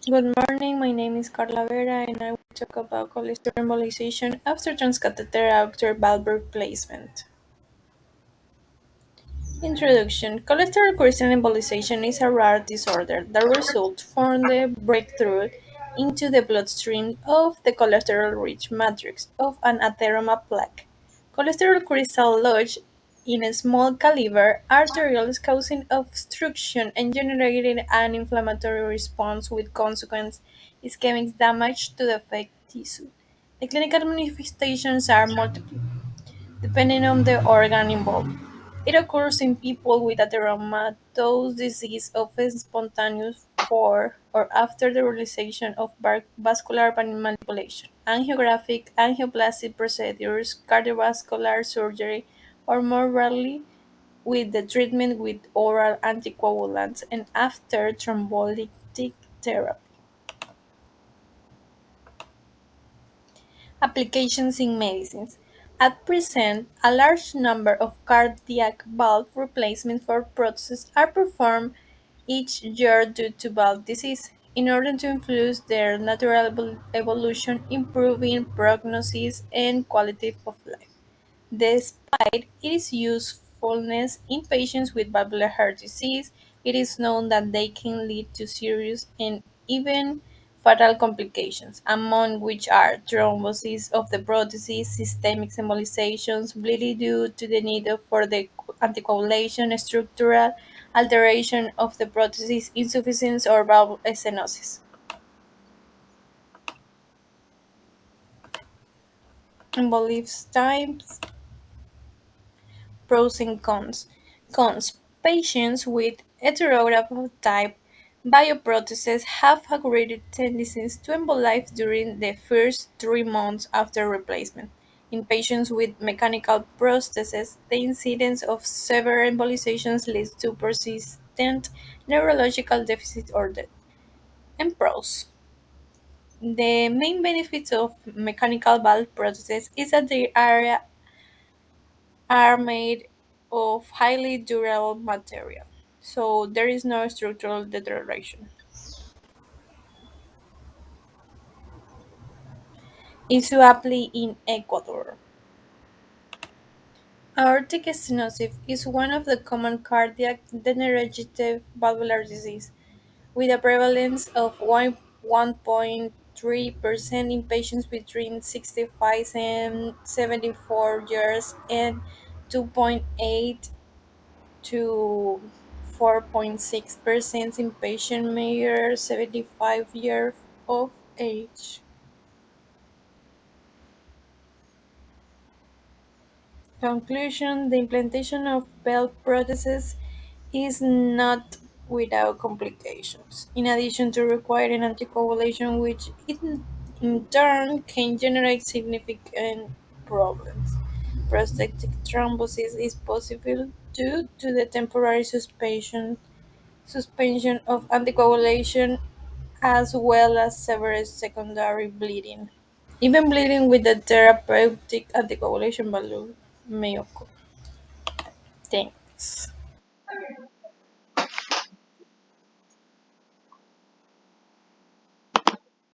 Good morning, my name is Carla Vera and I will talk about cholesterol embolization after transcatheter after valve replacement. Introduction. Cholesterol crystal embolization is a rare disorder that results from the breakthrough into the bloodstream of the cholesterol-rich matrix of an atheroma plaque. Cholesterol crystal lodge in a small caliber arterioles causing obstruction and generating an inflammatory response with consequent ischemic damage to the affected tissue. The clinical manifestations are multiple, depending on the organ involved. It occurs in people with atheromatous disease of spontaneous before or after the realization of vascular manipulation, angiographic, angioplasty procedures, cardiovascular surgery, or more rarely with the treatment with oral anticoagulants and after thrombolytic therapy. Applications in medicines. At present, a large number of cardiac valve replacements for prostheses are performed each year due to valve disease, in order to influence their natural evolution, improving prognosis and quality of life. Despite its usefulness in patients with valvular heart disease, it is known that they can lead to serious and even fatal complications, among which are thrombosis of the prosthesis, systemic embolizations, bleeding due to the need for the anticoagulation, structural alteration of the prosthesis, insufficiency, or valve stenosis. Embolics types. Pros and cons. Cons. Patients with heterograph type bioprostheses have a greater tendency to embolize during the first 3 months after replacement. In patients with mechanical prostheses, the incidence of severe embolizations leads to persistent neurological deficit or death. And pros. The main benefits of mechanical valve prostheses is that they are made of highly durable material, so there is no structural deterioration. Isuapli in Ecuador. Aortic stenosis is one of the common cardiac degenerative valvular disease, with a prevalence of 1.3% in patients between 65 and 74 years and 2.8 to 4.6% in patients measured 75 years of age. Conclusion. The implantation of belt prostheses is not without complications, in addition to requiring anticoagulation, which in turn can generate significant problems. Prosthetic thrombosis is possible due to the temporary suspension of anticoagulation as well as severe secondary bleeding. Even bleeding with the therapeutic anticoagulation valve may occur. Thanks.